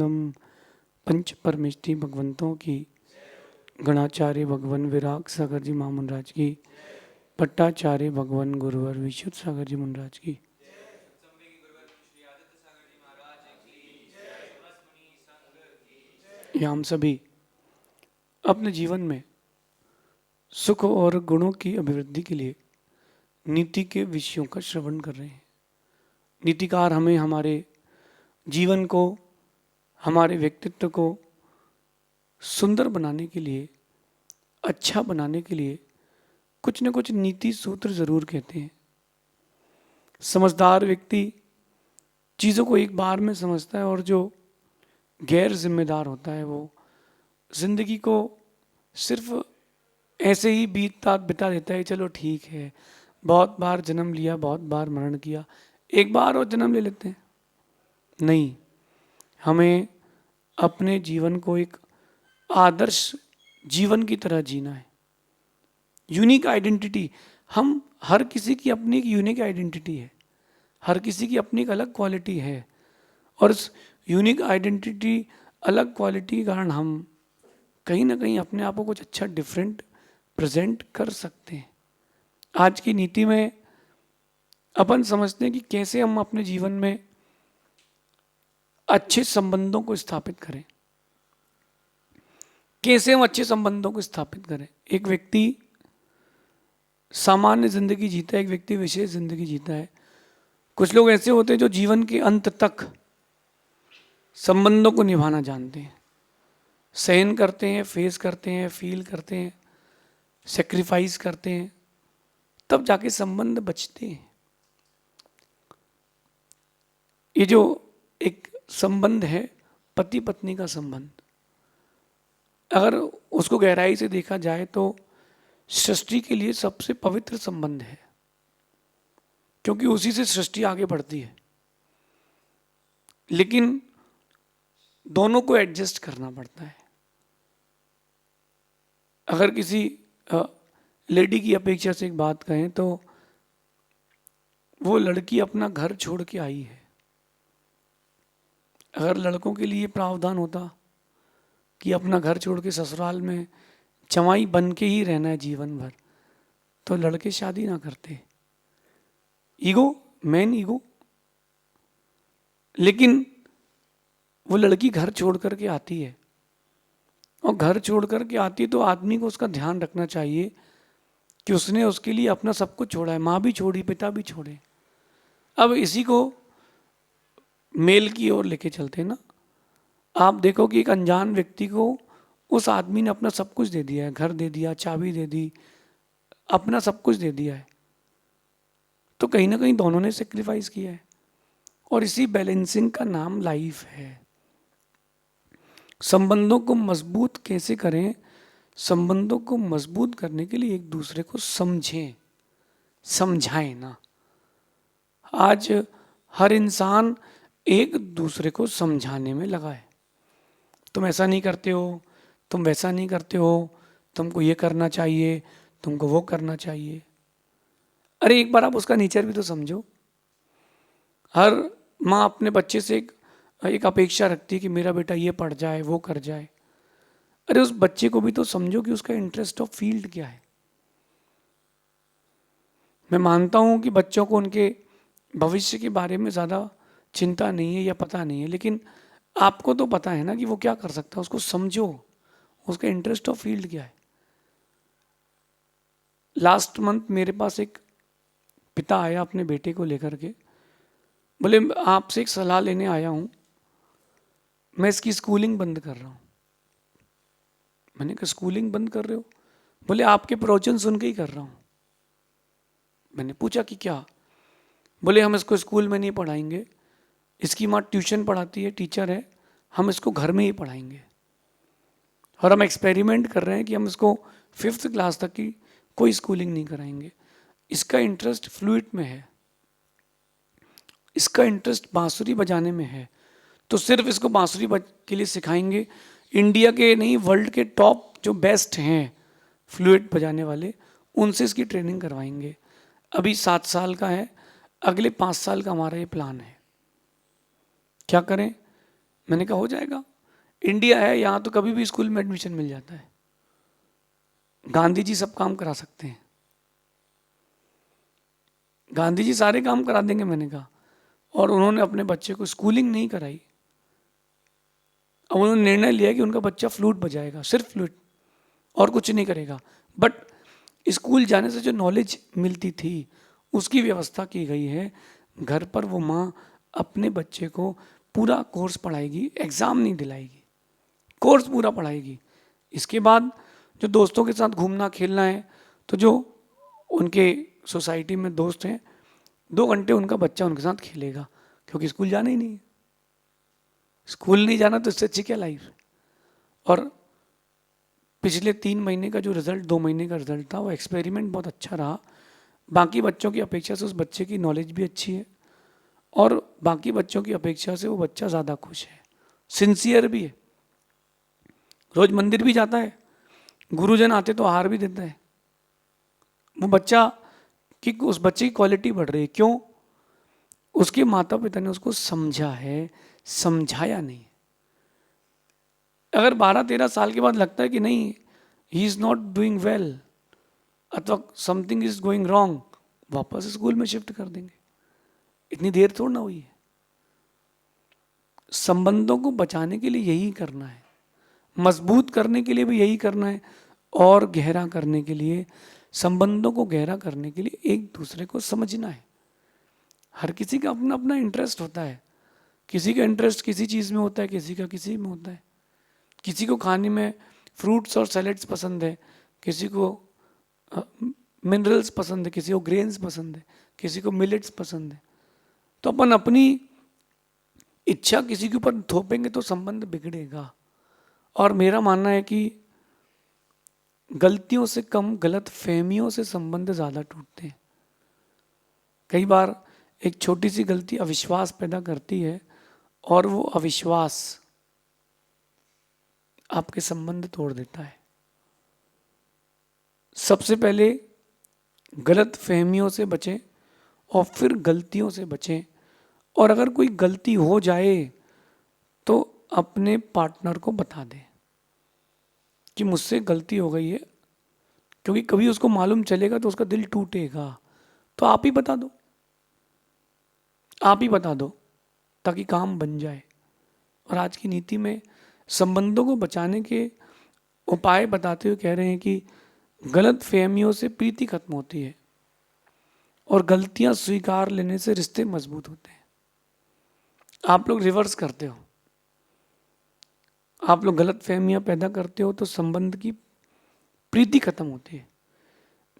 हम पंच परमेष्ठी भगवंतों की, गणाचार्य भगवान विराग सागर जी महामुनराज की, पट्टाचार्य भगवान गुरुवर विशुद्ध सागर जी मुनराज की, ये हम सभी अपने जीवन में सुख और गुणों की अभिवृद्धि के लिए नीति के विषयों का श्रवण कर रहे हैं। नीतिकार हमें हमारे जीवन को, हमारे व्यक्तित्व को सुंदर बनाने के लिए, अच्छा बनाने के लिए कुछ न कुछ नीति सूत्र जरूर कहते हैं। समझदार व्यक्ति चीज़ों को एक बार में समझता है और जो गैर जिम्मेदार होता है वो जिंदगी को सिर्फ ऐसे ही बिता देता है। चलो ठीक है, बहुत बार जन्म लिया, बहुत बार मरण किया, एक बार और जन्म ले लेते हैं। नहीं, हमें अपने जीवन को एक आदर्श जीवन की तरह जीना है। यूनिक आइडेंटिटी, हम हर किसी की अपनी एक यूनिक आइडेंटिटी है, हर किसी की अपनी एक अलग क्वालिटी है और उस यूनिक आइडेंटिटी, अलग क्वालिटी के कारण हम कहीं ना कहीं अपने आप को कुछ अच्छा डिफरेंट प्रेजेंट कर सकते हैं। आज की नीति में अपन समझते हैं कि कैसे हम अपने जीवन में अच्छे संबंधों को स्थापित करें, कैसे हम अच्छे संबंधों को स्थापित करें। एक व्यक्ति सामान्य जिंदगी जीता है, एक व्यक्ति विशेष जिंदगी जीता है। कुछ लोग ऐसे होते हैं जो जीवन के अंत तक संबंधों को निभाना जानते हैं, सहन करते हैं, फेस करते हैं, फील करते हैं, सेक्रीफाइस करते हैं, तब जाके संबंध बचते हैं। ये जो एक संबंध है पति पत्नी का संबंध, अगर उसको गहराई से देखा जाए तो सृष्टि के लिए सबसे पवित्र संबंध है, क्योंकि उसी से सृष्टि आगे बढ़ती है। लेकिन दोनों को एडजस्ट करना पड़ता है। अगर किसी लेडी की अपेक्षा से एक बात कहें तो वो लड़की अपना घर छोड़ के आई है। अगर लड़कों के लिए प्रावधान होता कि अपना घर छोड़ के ससुराल में जमाई बन के ही रहना है जीवन भर, तो लड़के शादी ना करते। Ego, man ego. लेकिन वो लड़की घर छोड़ करके आती है, और घर छोड़ करके आती तो आदमी को उसका ध्यान रखना चाहिए कि उसने उसके लिए अपना सब कुछ छोड़ा है। माँ भी छोड़ी, पिता भी छोड़े। अब इसी को मेल की ओर लेके चलते हैं ना। आप देखो कि एक अनजान व्यक्ति को उस आदमी ने अपना सब कुछ दे दिया है, घर दे दिया, चाबी दे दी, अपना सब कुछ दे दिया है, तो कहीं ना कहीं दोनों ने सेक्रीफाइस किया है। और इसी बैलेंसिंग का नाम लाइफ है। संबंधों को मजबूत कैसे करें? संबंधों को मजबूत करने के लिए एक दूसरे को समझें, समझाएं ना। आज हर इंसान एक दूसरे को समझाने में लगा है। तुम ऐसा नहीं करते हो, तुम वैसा नहीं करते हो, तुमको ये करना चाहिए, तुमको वो करना चाहिए। अरे एक बार आप उसका नेचर भी तो समझो। हर माँ अपने बच्चे से एक अपेक्षा रखती है कि मेरा बेटा ये पढ़ जाए, वो कर जाए। अरे उस बच्चे को भी तो समझो कि उसका इंटरेस्ट ऑफ फील्ड क्या है। मैं मानता हूं कि बच्चों को उनके भविष्य के बारे में ज़्यादा चिंता नहीं है या पता नहीं है, लेकिन आपको तो पता है ना कि वो क्या कर सकता है। उसको समझो, उसका इंटरेस्ट ऑफ फील्ड क्या है। लास्ट मंथ मेरे पास एक पिता आया अपने बेटे को लेकर के, बोले आपसे एक सलाह लेने आया हूं, मैं इसकी स्कूलिंग बंद कर रहा हूं। मैंने कहा स्कूलिंग बंद कर रहे हो? बोले आपके प्रवचन सुन के ही कर रहा हूं। मैंने पूछा कि क्या? बोले हम इसको स्कूल में नहीं पढ़ाएंगे, इसकी माँ ट्यूशन पढ़ाती है, टीचर है, हम इसको घर में ही पढ़ाएंगे। और हम एक्सपेरिमेंट कर रहे हैं कि हम इसको 5th क्लास तक की कोई स्कूलिंग नहीं कराएंगे। इसका इंटरेस्ट फ्लूइट में है, इसका इंटरेस्ट बांसुरी बजाने में है, तो सिर्फ इसको बांसुरी के लिए सिखाएंगे। इंडिया के नहीं, वर्ल्ड के टॉप जो बेस्ट हैं फ्लूइट बजाने वाले, उनसे इसकी ट्रेनिंग करवाएंगे। अभी 7 साल का है, अगले 5 साल का हमारा ये प्लान है। क्या करें? मैंने कहा हो जाएगा, इंडिया है, यहाँ तो कभी भी स्कूल में एडमिशन मिल जाता है, गांधी जी सब काम करा सकते हैं, गांधी जी सारे काम करा देंगे। मैंने कहा, और उन्होंने अपने बच्चे को स्कूलिंग नहीं कराई। अब उन्होंने निर्णय लिया कि उनका बच्चा फ्लूट बजाएगा, सिर्फ फ्लूट, और कुछ नहीं करेगा। बट स्कूल जाने से जो नॉलेज मिलती थी उसकी व्यवस्था की गई है। घर पर वो माँ अपने बच्चे को पूरा कोर्स पढ़ाएगी, एग्ज़ाम नहीं दिलाएगी, कोर्स पूरा पढ़ाएगी। इसके बाद जो दोस्तों के साथ घूमना खेलना है, तो जो उनके सोसाइटी में दोस्त हैं, 2 घंटे उनका बच्चा उनके साथ खेलेगा, क्योंकि स्कूल जाना ही नहीं है। स्कूल नहीं जाना तो इससे अच्छी क्या लाइफ है। और पिछले 3 महीने का जो रिजल्ट, 2 महीने का रिजल्ट था, वो एक्सपेरिमेंट बहुत अच्छा रहा। बाकी बच्चों की अपेक्षा से उस बच्चे की नॉलेज भी अच्छी है, और बाकी बच्चों की अपेक्षा से वो बच्चा ज़्यादा खुश है, सिंसियर भी है, रोज मंदिर भी जाता है, गुरुजन आते तो आहार भी देता है। वो बच्चा कि उस बच्चे की क्वालिटी बढ़ रही है। क्यों? उसके माता पिता ने उसको समझा है, समझाया नहीं। अगर 12-13 साल के बाद लगता है कि नहीं, he is not doing well, अथवा समथिंग इज गोइंग रॉन्ग, वापस स्कूल में शिफ्ट कर देंगे। इतनी देर थोड़ा ना हुई है। संबंधों को बचाने के लिए यही करना है, मजबूत करने के लिए भी यही करना है, और गहरा करने के लिए, संबंधों को गहरा करने के लिए एक दूसरे को समझना है। हर किसी का अपना अपना इंटरेस्ट होता है। किसी का इंटरेस्ट किसी चीज़ में होता है, किसी का किसी में होता है। किसी को खाने में फ्रूट्स और सैलेड्स पसंद है, किसी को मिनरल्स पसंद है, किसी को ग्रेन्स पसंद है, किसी को मिलेट्स पसंद है। तो अपन अपनी इच्छा किसी के ऊपर थोपेंगे तो संबंध बिगड़ेगा। और मेरा मानना है कि गलतियों से कम गलत फहमियों से संबंध ज़्यादा टूटते हैं। कई बार एक छोटी सी गलती अविश्वास पैदा करती है, और वो अविश्वास आपके संबंध तोड़ देता है। सबसे पहले गलत फहमियों से बचें, और फिर गलतियों से बचें। और अगर कोई गलती हो जाए तो अपने पार्टनर को बता दें कि मुझसे गलती हो गई है, क्योंकि कभी उसको मालूम चलेगा तो उसका दिल टूटेगा। तो आप ही बता दो, आप ही बता दो, ताकि काम बन जाए। और आज की नीति में संबंधों को बचाने के उपाय बताते हुए कह रहे हैं कि गलत फहमियों से प्रीति खत्म होती है, और गलतियां स्वीकार लेने से रिश्ते मजबूत होते हैं। आप लोग रिवर्स करते हो, आप लोग गलत फहमियां पैदा करते हो तो संबंध की प्रीति खत्म होती है।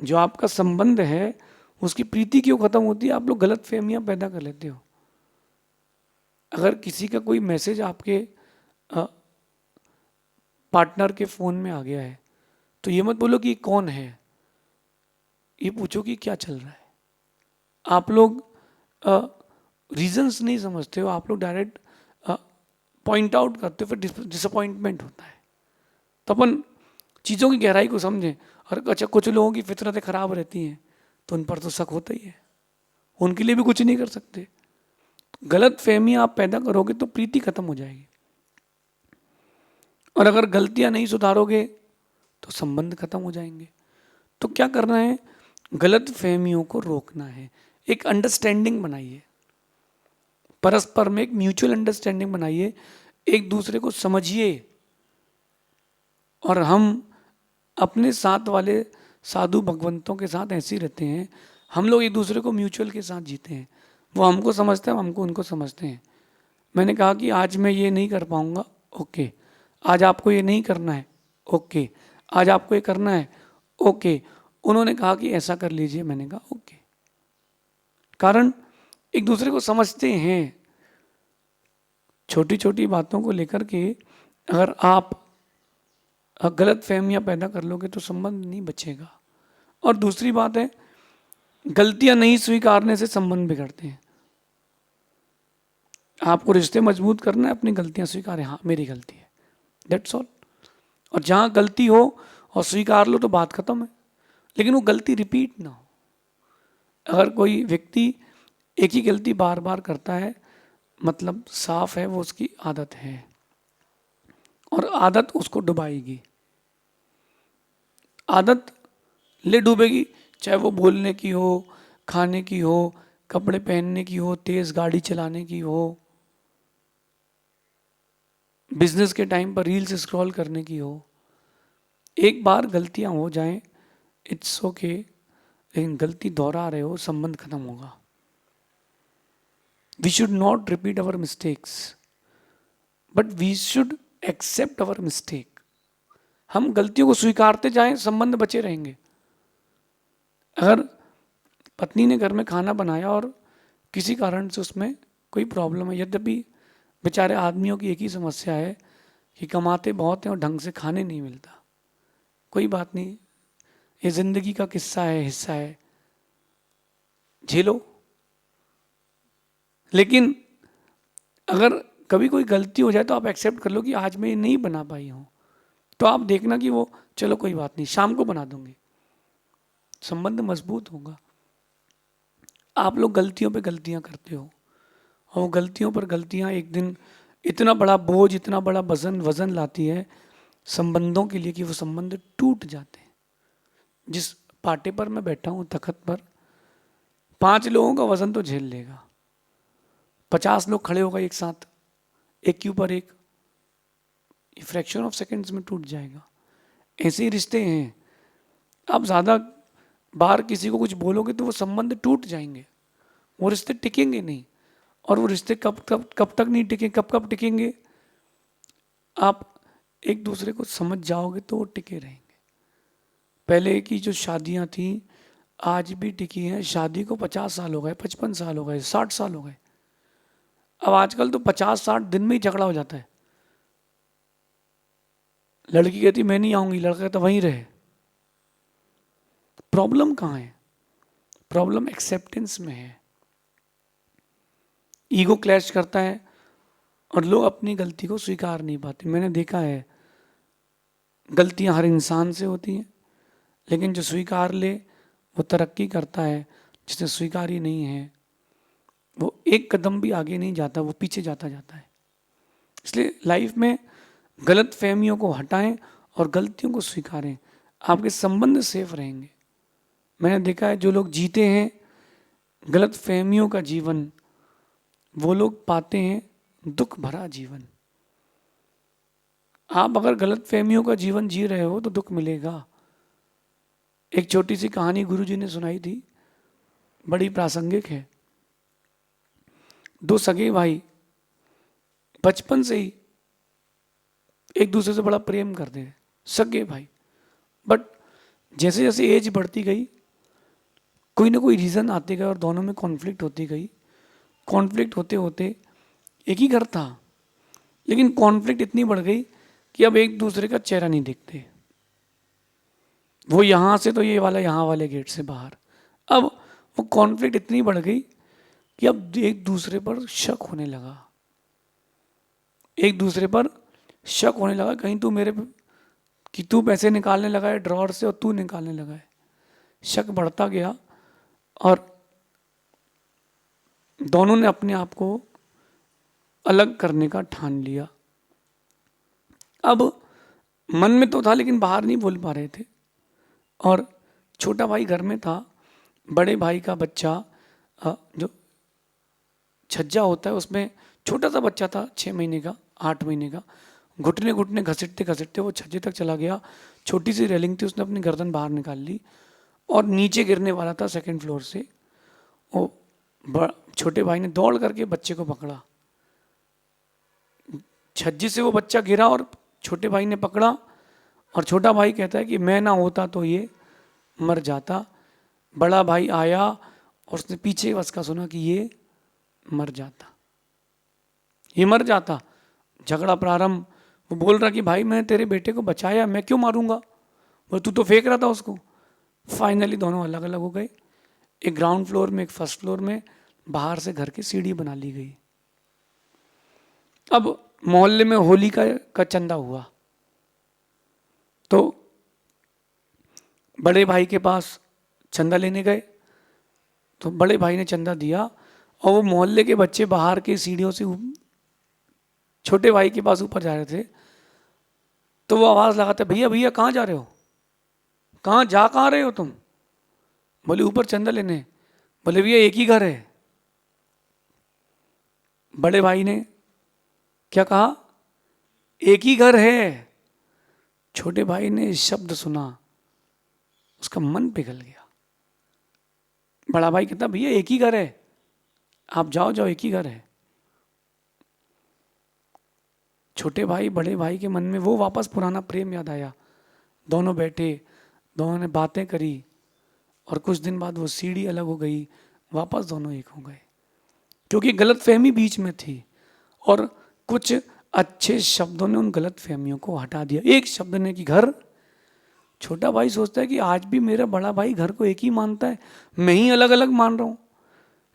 जो आपका संबंध है उसकी प्रीति क्यों खत्म होती है? आप लोग गलत फहमियां पैदा कर लेते हो। अगर किसी का कोई मैसेज आपके पार्टनर के फोन में आ गया है, तो ये मत बोलो कि कौन है, ये पूछो कि क्या चल रहा है। आप लोग रीजंस नहीं समझते हो, आप लोग डायरेक्ट पॉइंट आउट करते हो, फिर डिसअपॉइंटमेंट होता है। तो अपन चीज़ों की गहराई को समझें। और अच्छा, कुछ लोगों की फितरतें खराब रहती हैं तो उन पर तो शक होता ही है, उनके लिए भी कुछ नहीं कर सकते। गलत फहमी आप पैदा करोगे तो प्रीति खत्म हो जाएगी, और अगर गलतियां नहीं सुधारोगे तो संबंध खत्म हो जाएंगे। तो क्या करना है? गलत फहमियों को रोकना है। एक अंडरस्टैंडिंग बनाइए, परस्पर में एक म्यूचुअल अंडरस्टैंडिंग बनाइए, एक दूसरे को समझिए। और हम अपने साथ वाले साधु भगवंतों के साथ ऐसे ही रहते हैं, हम लोग एक दूसरे को म्यूचुअल के साथ जीते हैं। वो हमको समझते हैं, हम हमको उनको समझते हैं। मैंने कहा कि आज मैं ये नहीं कर पाऊंगा, ओके। आज आपको ये नहीं करना है, ओके। आज आपको ये करना है, ओके। उन्होंने कहा कि ऐसा कर लीजिए, मैंने कहा ओके। कारण एक दूसरे को समझते हैं। छोटी छोटी बातों को लेकर के अगर आप गलत फहमियां पैदा कर लोगे तो संबंध नहीं बचेगा। और दूसरी बात है, गलतियां नहीं स्वीकारने से संबंध बिगड़ते हैं। आपको रिश्ते मजबूत करना है, अपनी गलतियां स्वीकारें, हाँ मेरी गलती है, दैट्स ऑल। और जहां गलती हो और स्वीकार लो तो बात खत्म है। लेकिन वो गलती रिपीट ना हो। अगर कोई व्यक्ति एक ही गलती बार बार करता है, मतलब साफ है वो उसकी आदत है। और आदत उसको डुबाएगी। आदत ले डूबेगी, चाहे वो बोलने की हो, खाने की हो, कपड़े पहनने की हो, तेज गाड़ी चलाने की हो, बिजनेस के टाइम पर रील्स स्क्रॉल करने की हो। एक बार गलतियां हो जाएं, इट्स ओके, लेकिन गलती दोहरा रहे हो, संबंध खत्म होगा। We should not repeat our mistakes, but we should accept our mistake. हम गलतियों को स्वीकारते जाएं, संबंध बचे रहेंगे। अगर पत्नी ने घर में खाना बनाया और किसी कारण से उसमें कोई प्रॉब्लम है, यद्यपि बेचारे आदमियों की एक ही समस्या है कि कमाते बहुत हैं और ढंग से खाने नहीं मिलता, कोई बात नहीं, ये जिंदगी का किस्सा है, हिस्सा है, झेलो। लेकिन अगर कभी कोई गलती हो जाए तो आप एक्सेप्ट कर लो कि आज मैं ये नहीं बना पाई हूँ, तो आप देखना कि वो चलो कोई बात नहीं, शाम को बना दूंगी, संबंध मजबूत होगा। आप लोग गलतियों पे गलतियां करते हो और वो गलतियों पर गलतियां एक दिन इतना बड़ा बोझ, इतना बड़ा वजन लाती है संबंधों के लिए कि वो संबंध टूट जाते हैं। जिस पाटे पर मैं बैठा हूं, तखत पर, 5 लोगों का वजन तो झेल लेगा, 50 लोग खड़े होगा एक साथ, एक के ऊपर एक, फ्रैक्शन ऑफ सेकेंड्स में टूट जाएगा। ऐसे ही रिश्ते हैं। आप ज्यादा बार किसी को कुछ बोलोगे तो वो संबंध टूट जाएंगे, वो रिश्ते टिकेंगे नहीं। और वो रिश्ते कब तक नहीं टिके, कब टिकेंगे, आप एक दूसरे को समझ जाओगे तो वो टिके रहेंगे। पहले की जो शादियां थी आज भी टिकी हैं। शादी को 50 साल हो गए, 55 साल हो गए, 60 साल हो गए। अब आजकल तो 50-60 दिन में ही झगड़ा हो जाता है। लड़की कहती मैं नहीं आऊंगी, लड़का कहता वहीं रहे। प्रॉब्लम कहाँ है? प्रॉब्लम एक्सेप्टेंस में है। ईगो क्लैश करता है और लोग अपनी गलती को स्वीकार नहीं पाते। मैंने देखा है, गलतियां हर इंसान से होती हैं, लेकिन जो स्वीकार ले वो तरक्की करता है, जिसे स्वीकार ही नहीं है वो एक कदम भी आगे नहीं जाता, वो पीछे जाता है। इसलिए लाइफ में गलत फहमियों को हटाएं और गलतियों को स्वीकारें, आपके संबंध सेफ रहेंगे। मैंने देखा है जो लोग जीते हैं गलत फहमियों का जीवन, वो लोग पाते हैं दुख भरा जीवन। आप अगर गलत फहमियों का जीवन जी रहे हो तो दुख मिलेगा। एक छोटी सी कहानी गुरुजी ने सुनाई थी, बड़ी प्रासंगिक है। 2 सगे भाई बचपन से ही एक दूसरे से बड़ा प्रेम करते थे, सगे भाई। बट जैसे जैसे एज बढ़ती गई, कोई ना कोई रीज़न आते गए और दोनों में कॉन्फ्लिक्ट होती गई। कॉन्फ्लिक्ट होते होते एक ही घर था, लेकिन कॉन्फ्लिक्ट इतनी बढ़ गई कि अब एक दूसरे का चेहरा नहीं देखते। वो यहाँ से तो ये वाला यहाँ वाले गेट से बाहर। अब वो कॉन्फ्लिक्ट इतनी बढ़ गई कि अब एक दूसरे पर शक होने लगा। एक दूसरे पर शक होने लगा, कहीं तू मेरे कि तू पैसे निकालने लगा है ड्रॉर से और तू निकालने लगा है। शक बढ़ता गया और दोनों ने अपने आप को अलग करने का ठान लिया। अब मन में तो था लेकिन बाहर नहीं बोल पा रहे थे। और छोटा भाई घर में था, बड़े भाई का बच्चा जो छज्जा होता है उसमें छोटा सा बच्चा था, 6 महीने का, 8 महीने का, घुटने घुटने घसीटते घसीटते वो छज्जे तक चला गया। छोटी सी रेलिंग थी, उसने अपनी गर्दन बाहर निकाल ली और नीचे गिरने वाला था 2nd फ्लोर से। वो छोटे भाई ने दौड़ करके बच्चे को पकड़ा। छज्जे से वो बच्चा गिरा और छोटे भाई ने पकड़ा और छोटा भाई कहता है कि मैं ना होता तो ये मर जाता। बड़ा भाई आया और उसने पीछे उसका सुना कि ये मर जाता, ये मर जाता। झगड़ा प्रारंभ। वो बोल रहा कि भाई मैं तेरे बेटे को बचाया, मैं क्यों मारूंगा, वो तू तो फेंक रहा था उसको। फाइनली दोनों अलग अलग हो गए। एक ग्राउंड फ्लोर में, एक 1st फ्लोर में, बाहर से घर की सीढ़ी बना ली गई। अब मोहल्ले में होली का चंदा हुआ तो बड़े भाई के पास चंदा लेने गए। तो बड़े भाई ने चंदा दिया और वो मोहल्ले के बच्चे बाहर की सीढ़ियों से छोटे भाई के पास ऊपर जा रहे थे। तो वो आवाज़ लगाते, भैया भैया कहाँ जा रहे हो, कहाँ रहे हो तुम? बोले ऊपर चंदा लेने। बोले भैया एक ही घर है। बड़े भाई ने क्या कहा, एक ही घर है। छोटे भाई ने शब्द सुना, उसका मन पिघल गया। बड़ा भाई कहता, भैया एक ही घर है, आप जाओ जाओ, एक ही घर है। छोटे भाई बड़े भाई के मन में वो वापस पुराना प्रेम याद आया। दोनों बैठे, दोनों ने बातें करी, और कुछ दिन बाद वो सीढ़ी अलग हो गई, वापस दोनों एक हो गए, क्योंकि गलत फहमी बीच में थी और कुछ अच्छे शब्दों ने उन गलत फहमियों को हटा दिया। एक शब्द ने कि घर। छोटा भाई सोचता है कि आज भी मेरा बड़ा भाई घर को एक ही मानता है, मैं ही अलग अलग मान रहा हूं।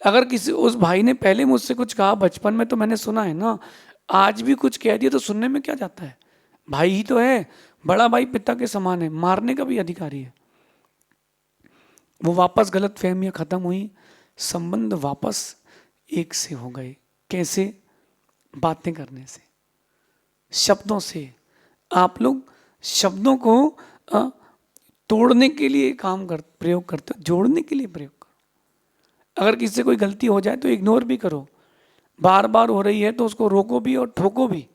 अगर किसी उस भाई ने पहले मुझसे कुछ कहा बचपन में तो मैंने सुना है ना, आज भी कुछ कह दिया तो सुनने में क्या जाता है, भाई ही तो है। बड़ा भाई पिता के समान है, मारने का भी अधिकारी है। वो वापस गलत फहमियां खत्म हुई, संबंध वापस एक से हो गए। कैसे? बातें करने से, शब्दों से। आप लोग शब्दों को तोड़ने के लिए प्रयोग करते हो, जोड़ने के लिए प्रयोग करो। अगर किसी से कोई गलती हो जाए तो इग्नोर भी करो, बार बार हो रही है तो उसको रोको भी और ठोको भी।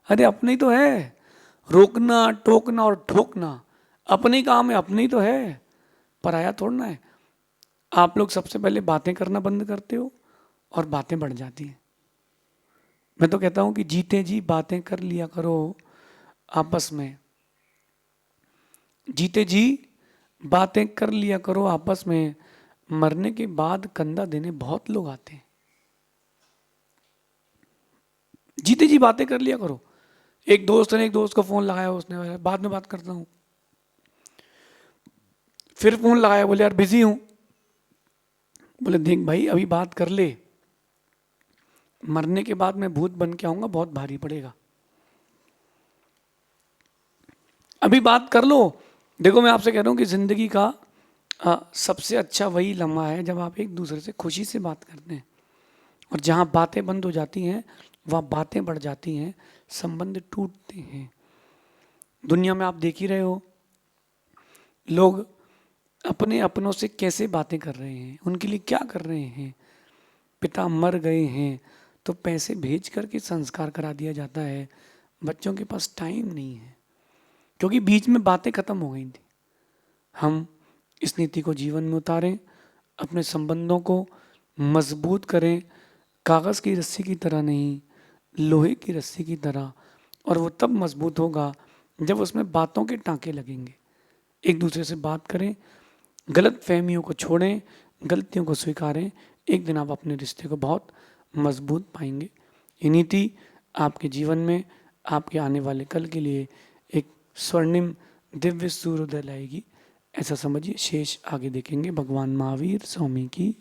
अरे अपने ही तो है, रोकना टोकना और ठोकना अपने ही काम है, अपने ही तो है, पराया थोड़ना है। आप लोग सबसे पहले बातें करना बंद करते हो और बातें बढ़ जाती हैं। मैं तो कहता हूं कि जीते जी बातें कर लिया करो आपस में, जीते जी बातें कर लिया करो आपस में। मरने के बाद कंधा देने बहुत लोग आते हैं। जीते जी बातें कर लिया करो। एक दोस्त ने एक दोस्त को फोन लगाया, उसने बोला बाद में बात करता हूं। फिर फोन लगाया, बोले यार बिजी हूं। बोले देख भाई अभी बात कर ले, मरने के बाद मैं भूत बन के आऊंगा, बहुत भारी पड़ेगा, अभी बात कर लो। देखो मैं आपसे कह रहा हूं कि जिंदगी का सबसे अच्छा वही लम्हा है जब आप एक दूसरे से खुशी से बात करते हैं, और जहां बातें बंद हो जाती हैं वहां बातें बढ़ जाती हैं, संबंध टूटते हैं। दुनिया में आप देख ही रहे हो, लोग अपने अपनों से कैसे बातें कर रहे हैं, उनके लिए क्या कर रहे हैं। पिता मर गए हैं तो पैसे भेज करके संस्कार करा दिया जाता है, बच्चों के पास टाइम नहीं है, क्योंकि बीच में बातें खत्म हो गई थी। हम इस नीति को जीवन में उतारें, अपने संबंधों को मजबूत करें, कागज़ की रस्सी की तरह नहीं, लोहे की रस्सी की तरह। और वो तब मजबूत होगा जब उसमें बातों के टांके लगेंगे। एक दूसरे से बात करें, गलत फहमियों को छोड़ें, गलतियों को स्वीकारें, एक दिन आप अपने रिश्ते को बहुत मजबूत पाएंगे। ये नीति आपके जीवन में आपके आने वाले कल के लिए एक स्वर्णिम दिव्य सूर्योदय लाएगी, ऐसा समझिए। शेष आगे देखेंगे। भगवान महावीर स्वामी की